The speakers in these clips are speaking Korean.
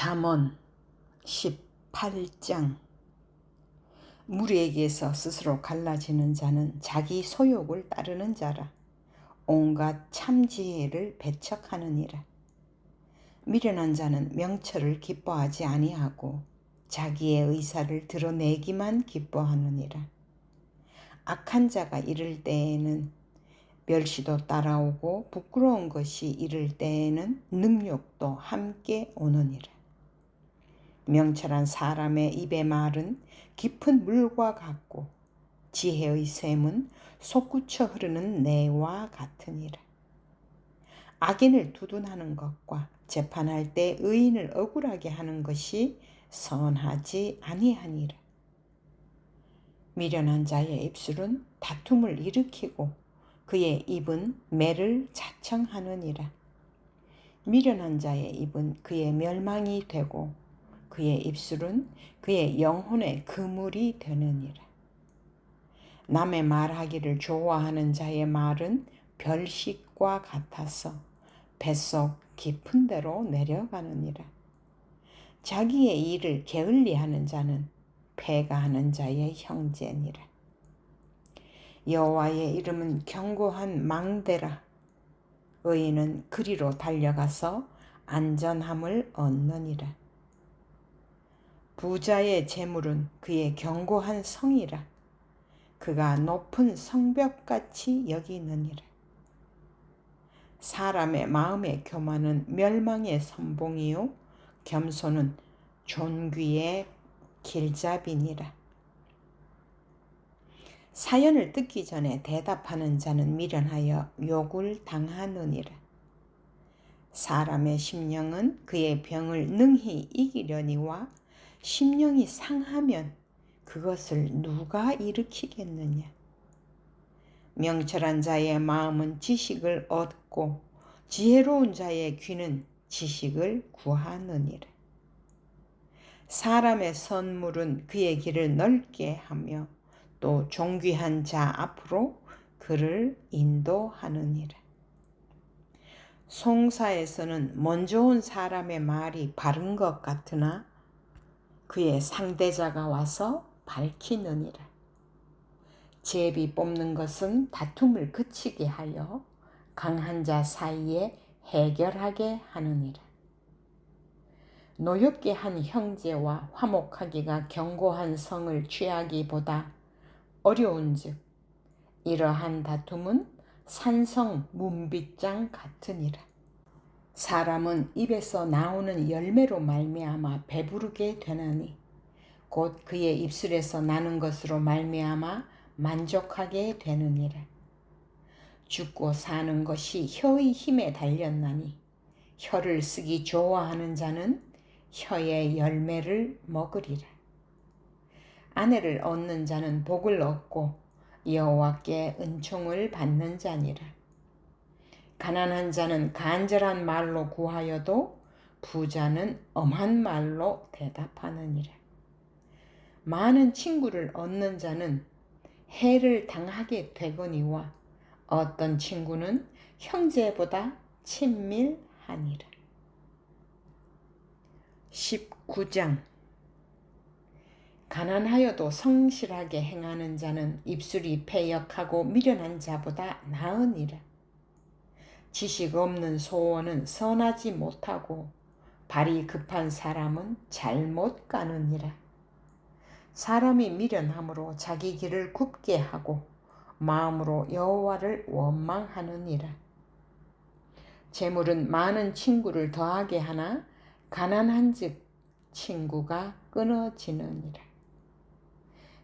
잠언 18장. 무리에게서 스스로 갈라지는 자는 자기 소욕을 따르는 자라. 온갖 참지혜를 배척하느니라. 미련한 자는 명철을 기뻐하지 아니하고 자기의 의사를 드러내기만 기뻐하느니라. 악한 자가 이를 때에는 멸시도 따라오고 부끄러운 것이 이를 때에는 능욕도 함께 오느니라. 명철한 사람의 입의 말은 깊은 물과 같고 지혜의 샘은 솟구쳐 흐르는 내와 같으니라. 악인을 두둔하는 것과 재판할 때 의인을 억울하게 하는 것이 선하지 아니하니라. 미련한 자의 입술은 다툼을 일으키고 그의 입은 매를 자청하느니라. 미련한 자의 입은 그의 멸망이 되고 그의 입술은 그의 영혼의 그물이 되느니라. 남의 말하기를 좋아하는 자의 말은 별식과 같아서 뱃속 깊은 데로 내려가느니라. 자기의 일을 게을리하는 자는 패가하는 자의 형제니라. 여호와의 이름은 견고한 망대라. 의인은 그리로 달려가서 안전함을 얻느니라. 부자의 재물은 그의 견고한 성이라. 그가 높은 성벽같이 여기느니라. 사람의 마음의 교만은 멸망의 선봉이요 겸손은 존귀의 길잡이니라. 사연을 듣기 전에 대답하는 자는 미련하여 욕을 당하느니라. 사람의 심령은 그의 병을 능히 이기려니와 심령이 상하면 그것을 누가 일으키겠느냐. 명철한 자의 마음은 지식을 얻고 지혜로운 자의 귀는 지식을 구하느니라. 사람의 선물은 그의 길을 넓게 하며 또 존귀한 자 앞으로 그를 인도하느니라. 송사에서는 먼저 온 사람의 말이 바른 것 같으나 그의 상대자가 와서 밝히느니라. 제비 뽑는 것은 다툼을 그치게 하여 강한 자 사이에 해결하게 하느니라. 노엽게 한 형제와 화목하기가 견고한 성을 취하기보다 어려운즉 이러한 다툼은 산성 문빗장 같으니라. 사람은 입에서 나오는 열매로 말미암아 배부르게 되나니 곧 그의 입술에서 나는 것으로 말미암아 만족하게 되느니라. 죽고 사는 것이 혀의 힘에 달렸나니 혀를 쓰기 좋아하는 자는 혀의 열매를 먹으리라. 아내를 얻는 자는 복을 얻고 여호와께 은총을 받는 자니라. 가난한 자는 간절한 말로 구하여도 부자는 엄한 말로 대답하느니라. 많은 친구를 얻는 자는 해를 당하게 되거니와 어떤 친구는 형제보다 친밀하니라. 19장. 가난하여도 성실하게 행하는 자는 입술이 패역하고 미련한 자보다 나으니라. 지식 없는 소원은 선하지 못하고 발이 급한 사람은 잘못 가느니라. 사람이 미련함으로 자기 길을 굽게 하고 마음으로 여호와를 원망하느니라. 재물은 많은 친구를 더하게 하나 가난한즉 친구가 끊어지느니라.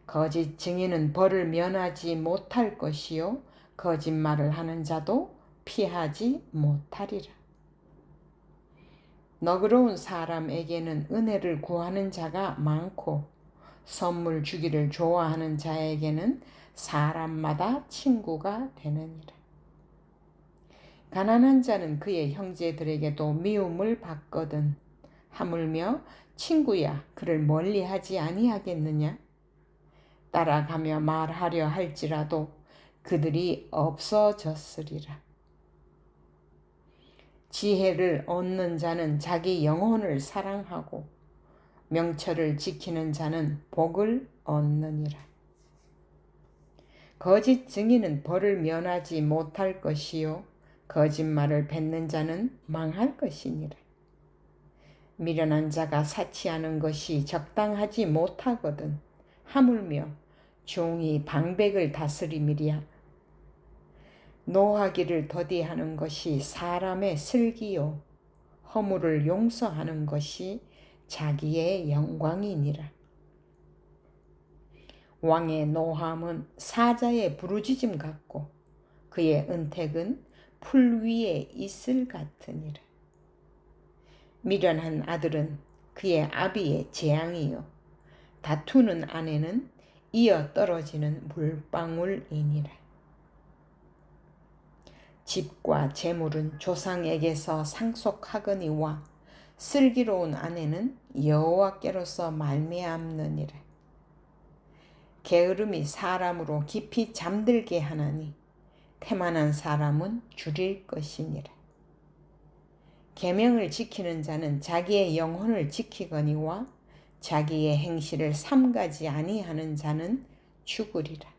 거짓 증인은 벌을 면하지 못할 것이요 거짓말을 하는 자도 피하지 못하리라. 너그러운 사람에게는 은혜를 구하는 자가 많고 선물 주기를 좋아하는 자에게는 사람마다 친구가 되느니라. 가난한 자는 그의 형제들에게도 미움을 받거든 하물며 친구야 그를 멀리하지 아니하겠느냐. 따라가며 말하려 할지라도 그들이 없어졌으리라. 지혜를 얻는 자는 자기 영혼을 사랑하고 명철을 지키는 자는 복을 얻느니라. 거짓 증인은 벌을 면하지 못할 것이요 거짓말을 뱉는 자는 망할 것이니라. 미련한 자가 사치하는 것이 적당하지 못하거든 하물며 종이 방백을 다스림이랴. 노하기를 더디하는 것이 사람의 슬기요 허물을 용서하는 것이 자기의 영광이니라. 왕의 노함은 사자의 부르짖음 같고 그의 은택은 풀 위에 이슬 같으니라. 미련한 아들은 그의 아비의 재앙이요 다투는 아내는 이어 떨어지는 물방울이니라. 집과 재물은 조상에게서 상속하거니와 슬기로운 아내는 여호와께로서 말미암느니라. 게으름이 사람으로 깊이 잠들게 하나니 태만한 사람은 줄일 것이니라. 계명을 지키는 자는 자기의 영혼을 지키거니와 자기의 행실을 삼가지 아니하는 자는 죽으리라.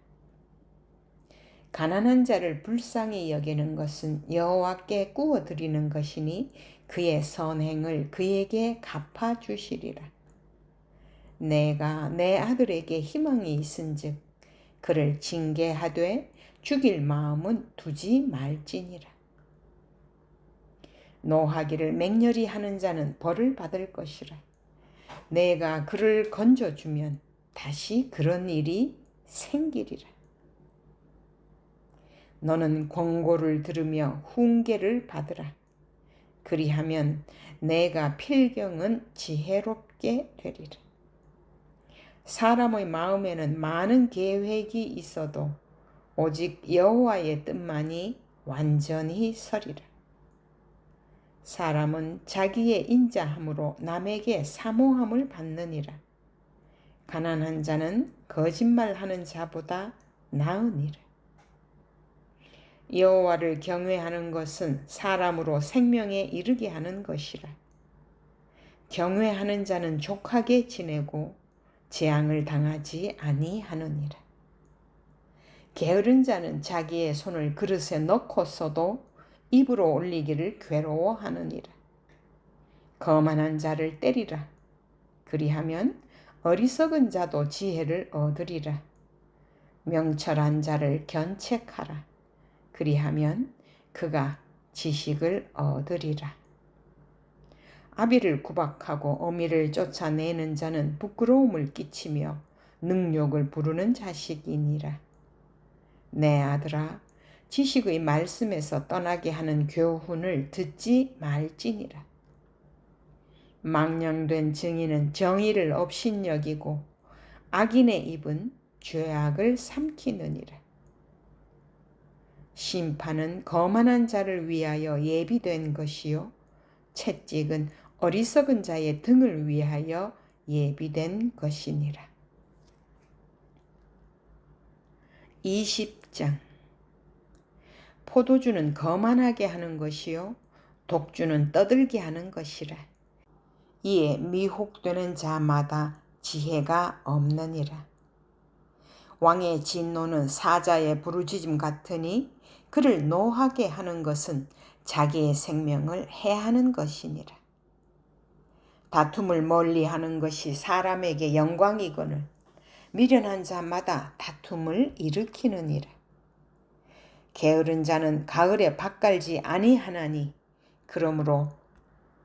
가난한 자를 불쌍히 여기는 것은 여호와께 구워드리는 것이니 그의 선행을 그에게 갚아주시리라. 내가 내 아들에게 희망이 있은즉 그를 징계하되 죽일 마음은 두지 말지니라. 노하기를 맹렬히 하는 자는 벌을 받을 것이라. 내가 그를 건져주면 다시 그런 일이 생기리라. 너는 권고를 들으며 훈계를 받으라. 그리하면 내가 필경은 지혜롭게 되리라. 사람의 마음에는 많은 계획이 있어도 오직 여호와의 뜻만이 완전히 서리라. 사람은 자기의 인자함으로 남에게 사모함을 받느니라. 가난한 자는 거짓말하는 자보다 나으니라. 여호와를 경외하는 것은 사람으로 생명에 이르게 하는 것이라. 경외하는 자는 족하게 지내고 재앙을 당하지 아니하느니라. 게으른 자는 자기의 손을 그릇에 넣고서도 입으로 올리기를 괴로워하느니라. 거만한 자를 때리라. 그리하면 어리석은 자도 지혜를 얻으리라. 명철한 자를 견책하라. 그리하면 그가 지식을 얻으리라. 아비를 구박하고 어미를 쫓아내는 자는 부끄러움을 끼치며 능욕을 부르는 자식이니라. 내 아들아, 지식의 말씀에서 떠나게 하는 교훈을 듣지 말지니라. 망령된 증인은 정의를 업신여기고 악인의 입은 죄악을 삼키느니라. 심판은 거만한 자를 위하여 예비된 것이요 채찍은 어리석은 자의 등을 위하여 예비된 것이니라. 20장. 포도주는 거만하게 하는 것이요 독주는 떠들게 하는 것이라. 이에 미혹되는 자마다 지혜가 없느니라. 왕의 진노는 사자의 부르짖음 같으니 그를 노하게 하는 것은 자기의 생명을 해하는 것이니라. 다툼을 멀리하는 것이 사람에게 영광이거늘 미련한 자마다 다툼을 일으키느니라. 게으른 자는 가을에 밭갈지 아니하나니 그러므로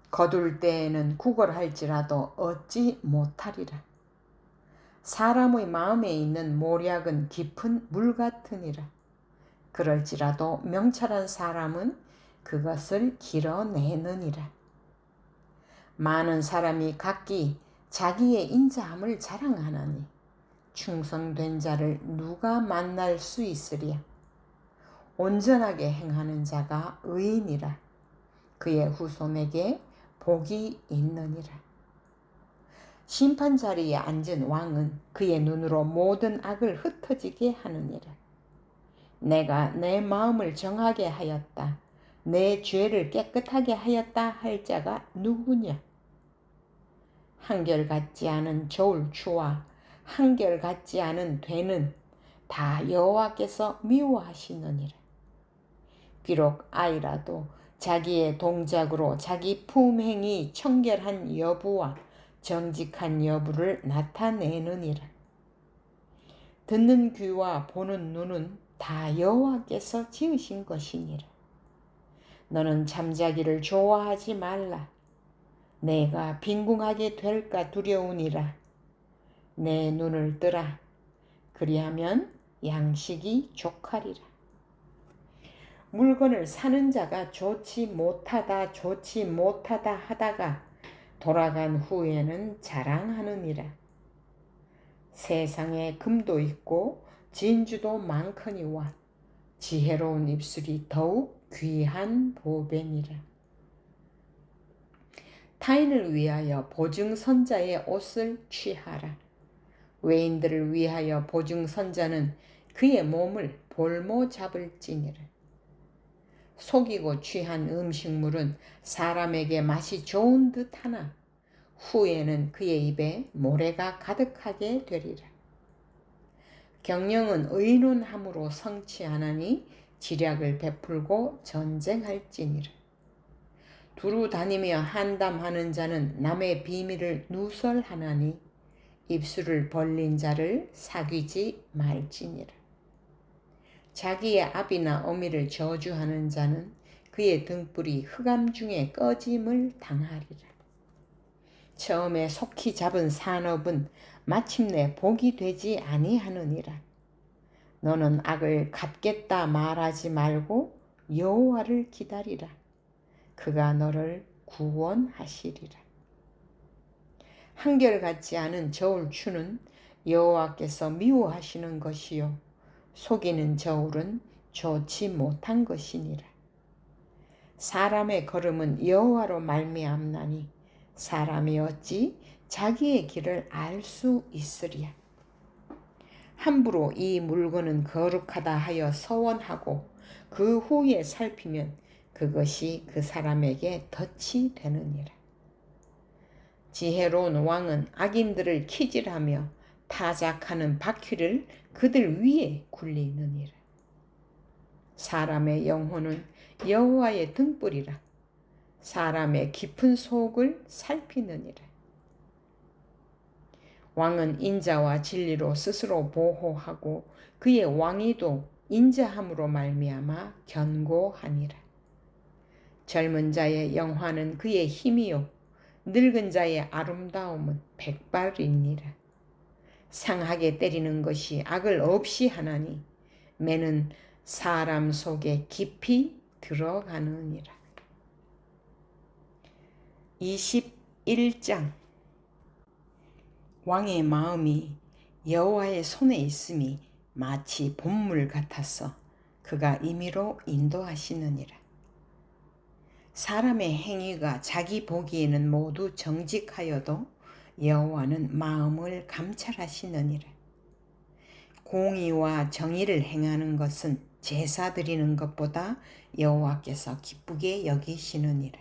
거둘 때에는 구걸할지라도 얻지 못하리라. 사람의 마음에 있는 모략은 깊은 물 같으니라. 그럴지라도 명철한 사람은 그것을 길어내느니라. 많은 사람이 각기 자기의 인자함을 자랑하나니 충성된 자를 누가 만날 수 있으랴. 온전하게 행하는 자가 의인이라. 그의 후손에게 복이 있느니라. 심판 자리에 앉은 왕은 그의 눈으로 모든 악을 흩어지게 하느니라. 내가 내 마음을 정하게 하였다. 내 죄를 깨끗하게 하였다 할 자가 누구냐? 한결같지 않은 저울 추와 한결같지 않은 되는 다 여호와께서 미워하시느니라. 비록 아이라도 자기의 동작으로 자기 품행이 청결한 여부와 정직한 여부를 나타내느니라. 듣는 귀와 보는 눈은 다 여호와께서 지으신 것이니라. 너는 잠자기를 좋아하지 말라. 내가 빈궁하게 될까 두려우니라. 내 눈을 뜨라. 그리하면 양식이 족하리라. 물건을 사는 자가 좋지 못하다 하다가 돌아간 후에는 자랑하느니라. 세상에 금도 있고 진주도 많거니와 지혜로운 입술이 더욱 귀한 보배니라. 타인을 위하여 보증선자의 옷을 취하라. 외인들을 위하여 보증선자는 그의 몸을 볼모 잡을지니라. 속이고 취한 음식물은 사람에게 맛이 좋은 듯하나 후에는 그의 입에 모래가 가득하게 되리라. 경영은 의논함으로 성취하나니 지략을 베풀고 전쟁할지니라. 두루 다니며 한담하는 자는 남의 비밀을 누설하나니 입술을 벌린 자를 사귀지 말지니라. 자기의 아비나 어미를 저주하는 자는 그의 등불이 흑암 중에 꺼짐을 당하리라. 처음에 속히 잡은 산업은 마침내 복이 되지 아니하느니라. 너는 악을 갚겠다 말하지 말고 여호와를 기다리라. 그가 너를 구원하시리라. 한결같지 않은 저울추는 여호와께서 미워하시는 것이요 속이는 저울은 좋지 못한 것이니라. 사람의 걸음은 여호와로 말미암나니 사람이 어찌 자기의 길을 알 수 있으랴. 함부로 이 물건은 거룩하다 하여 서원하고 그 후에 살피면 그것이 그 사람에게 덫이 되느니라. 지혜로운 왕은 악인들을 키질하며 타작하는 바퀴를 그들 위에 굴리느니라. 사람의 영혼은 여호와의 등불이라. 사람의 깊은 속을 살피느니라. 왕은 인자와 진리로 스스로 보호하고 그의 왕위도 인자함으로 말미암아 견고하니라. 젊은 자의 영화는 그의 힘이요 늙은 자의 아름다움은 백발이니라. 상하게 때리는 것이 악을 없이 하나니 매는 사람 속에 깊이 들어가느니라. 21장. 왕의 마음이 여호와의 손에 있음이 마치 봇물 같아서 그가 임의로 인도하시느니라. 사람의 행위가 자기 보기에는 모두 정직하여도 여호와는 마음을 감찰하시느니라. 공의와 정의를 행하는 것은 제사 드리는 것보다 여호와께서 기쁘게 여기시느니라.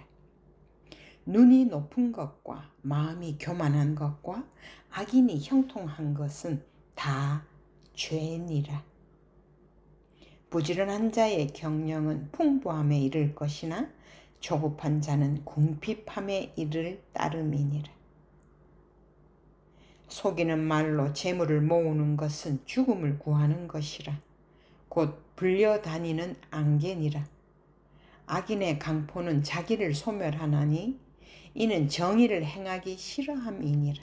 눈이 높은 것과 마음이 교만한 것과 악인이 형통한 것은 다 죄니라. 부지런한 자의 경영은 풍부함에 이를 것이나 조급한 자는 궁핍함에 이를 따름이니라. 속이는 말로 재물을 모으는 것은 죽음을 구하는 것이라. 곧 불려다니는 안개니라. 악인의 강포는 자기를 소멸하나니 이는 정의를 행하기 싫어함이니라.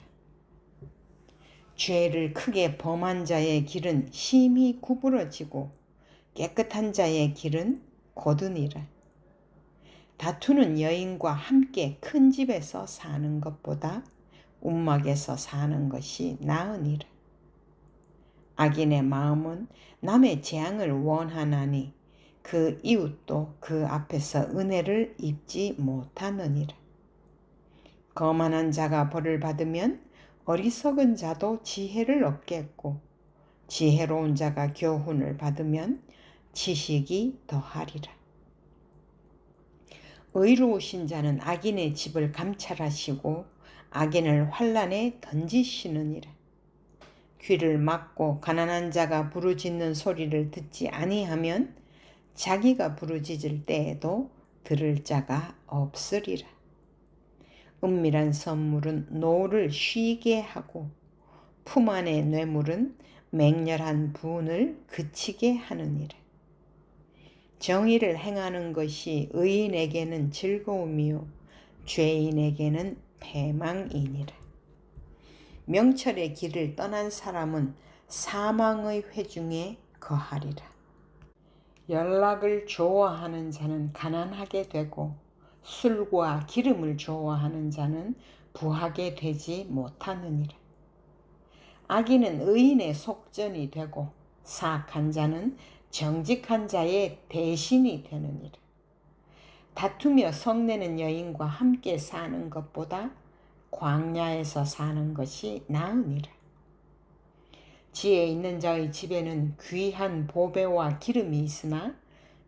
죄를 크게 범한 자의 길은 심히 구부러지고 깨끗한 자의 길은 곧으니라. 다투는 여인과 함께 큰 집에서 사는 것보다 움막에서 사는 것이 나으니라. 악인의 마음은 남의 재앙을 원하나니 그 이웃도 그 앞에서 은혜를 입지 못하느니라. 거만한 자가 벌을 받으면 어리석은 자도 지혜를 얻겠고 지혜로운 자가 교훈을 받으면 지식이 더하리라. 의로우신 자는 악인의 집을 감찰하시고 악인을 환란에 던지시느니라. 귀를 막고 가난한 자가 부르짖는 소리를 듣지 아니하면 자기가 부르짖을 때에도 들을 자가 없으리라. 은밀한 선물은 노를 쉬게 하고 품 안의 뇌물은 맹렬한 분을 그치게 하느니라. 정의를 행하는 것이 의인에게는 즐거움이요 죄인에게는 패망이니라. 명철의 길을 떠난 사람은 사망의 회중에 거하리라. 연락을 좋아하는 자는 가난하게 되고 술과 기름을 좋아하는 자는 부하게 되지 못하느니라. 악인은 의인의 속전이 되고 사악한 자는 정직한 자의 대신이 되느니라. 다투며 성내는 여인과 함께 사는 것보다 광야에서 사는 것이 나으니라. 지혜 있는 자의 집에는 귀한 보배와 기름이 있으나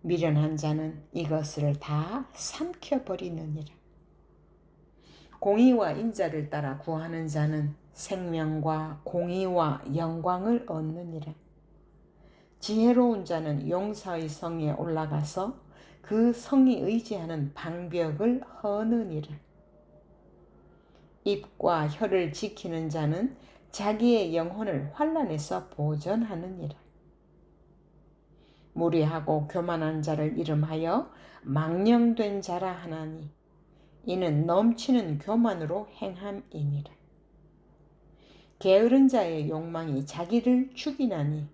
미련한 자는 이것을 다 삼켜버리느니라. 공의와 인자를 따라 구하는 자는 생명과 공의와 영광을 얻느니라. 지혜로운 자는 용사의 성에 올라가서 그 성이 의지하는 방벽을 허느니라. 입과 혀를 지키는 자는 자기의 영혼을 환난에서 보전하느니라. 무리하고 교만한 자를 이름하여 망령된 자라 하나니 이는 넘치는 교만으로 행함이니라. 게으른 자의 욕망이 자기를 죽이나니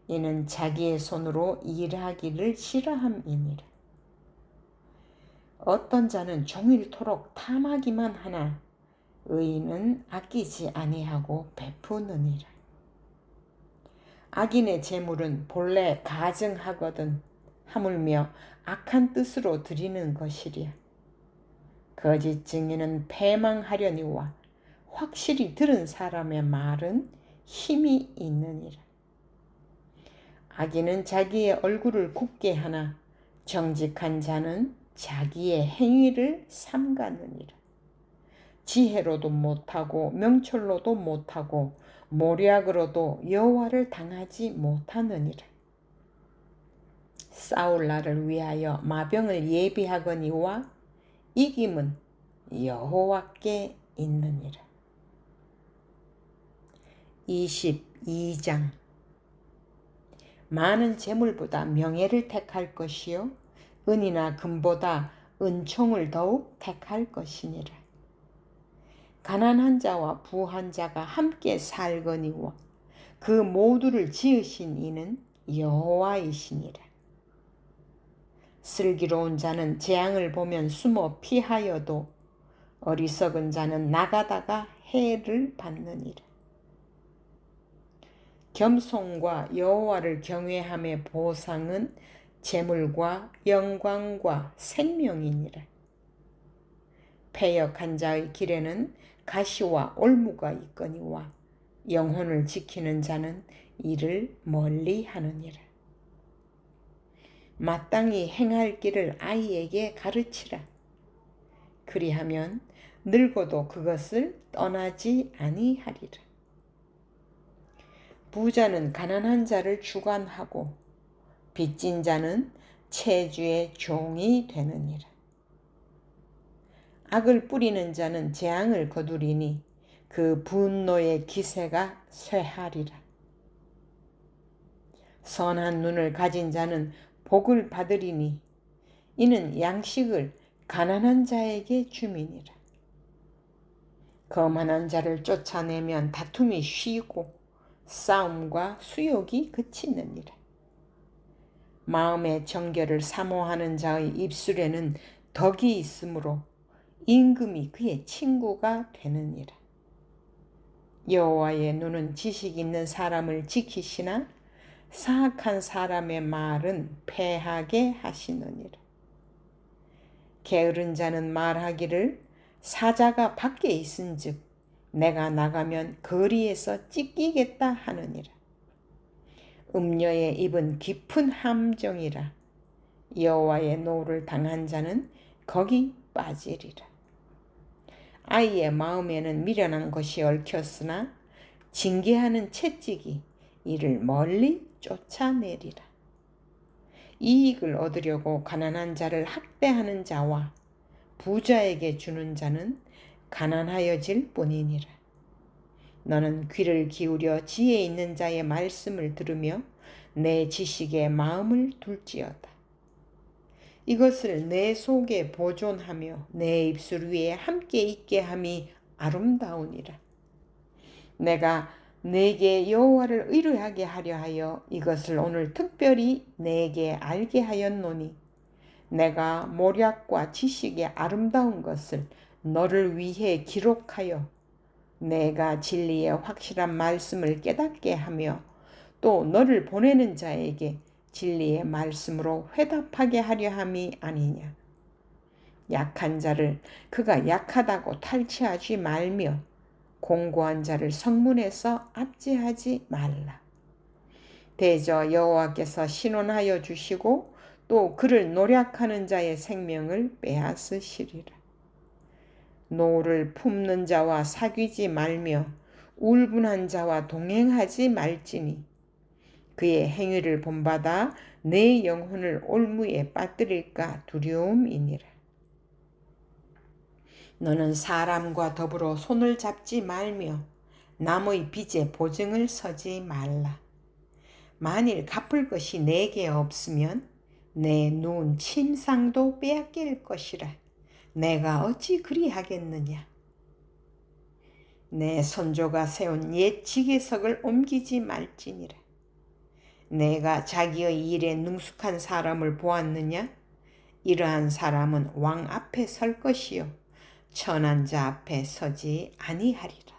이는 자기의 손으로 일하기를 싫어함이니라. 어떤 자는 종일토록 탐하기만 하나 의인은 아끼지 아니하고 베푸느니라. 악인의 재물은 본래 가증하거든 하물며 악한 뜻으로 드리는 것이랴. 거짓 증인은 패망하려니와 확실히 들은 사람의 말은 힘이 있느니라. 악인은 자기의 얼굴을 굽게 하나 정직한 자는 자기의 행위를 삼가느니라. 지혜로도 못하고 명철로도 못하고 모략으로도 여호와를 당하지 못하느니라. 싸울 날을 위하여 마병을 예비하거니와 이김은 여호와께 있느니라. 22장. 많은 재물보다 명예를 택할 것이요 은이나 금보다 은총을 더욱 택할 것이니라. 가난한 자와 부한 자가 함께 살거니와 그 모두를 지으신 이는 여호와이시니라. 슬기로운 자는 재앙을 보면 숨어 피하여도 어리석은 자는 나가다가 해를 받느니라. 겸손과 여호와를 경외함의 보상은 재물과 영광과 생명이니라. 패역한 자의 길에는 가시와 올무가 있거니와 영혼을 지키는 자는 이를 멀리 하느니라. 마땅히 행할 길을 아이에게 가르치라. 그리하면 늙어도 그것을 떠나지 아니하리라. 부자는 가난한 자를 주관하고 빚진 자는 채주의 종이 되느니라. 악을 뿌리는 자는 재앙을 거두리니 그 분노의 기세가 쇠하리라. 선한 눈을 가진 자는 복을 받으리니 이는 양식을 가난한 자에게 줌이니라. 거만한 자를 쫓아내면 다툼이 쉬고 싸움과 수욕이 그치느니라. 마음의 정결을 사모하는 자의 입술에는 덕이 있으므로 임금이 그의 친구가 되느니라. 여호와의 눈은 지식 있는 사람을 지키시나 사악한 사람의 말은 패하게 하시느니라. 게으른 자는 말하기를 사자가 밖에 있은즉 내가 나가면 거리에서 찢기겠다 하느니라. 음녀의 입은 깊은 함정이라. 여호와의 노를 당한 자는 거기 빠지리라. 아이의 마음에는 미련한 것이 얽혔으나 징계하는 채찍이 이를 멀리 쫓아내리라. 이익을 얻으려고 가난한 자를 학대하는 자와 부자에게 주는 자는 가난하여질 뿐이니라. 너는 귀를 기울여 지혜 있는 자의 말씀을 들으며 내 지식에 마음을 둘지어다. 이것을 내 속에 보존하며 내 입술 위에 함께 있게 함이 아름다우니라. 내가 내게 여호와를 의뢰하게 하려 하여 이것을 오늘 특별히 내게 알게 하였노니 내가 모략과 지식의 아름다운 것을 너를 위해 기록하여 내가 진리의 확실한 말씀을 깨닫게 하며 또 너를 보내는 자에게 진리의 말씀으로 회답하게 하려 함이 아니냐. 약한 자를 그가 약하다고 탈취하지 말며 공고한 자를 성문에서 압제하지 말라. 대저 여호와께서 신원하여 주시고 또 그를 노략하는 자의 생명을 빼앗으시리라. 노를 품는 자와 사귀지 말며 울분한 자와 동행하지 말지니 그의 행위를 본받아 내 영혼을 올무에 빠뜨릴까 두려움이니라. 너는 사람과 더불어 손을 잡지 말며 남의 빚에 보증을 서지 말라. 만일 갚을 것이 내게 없으면 내 눈 침상도 빼앗길 것이라. 내가 어찌 그리하겠느냐. 내 선조가 세운 옛 지계석을 옮기지 말지니라. 내가 자기의 일에 능숙한 사람을 보았느냐? 이러한 사람은 왕 앞에 설 것이요 천한 자 앞에 서지 아니하리라.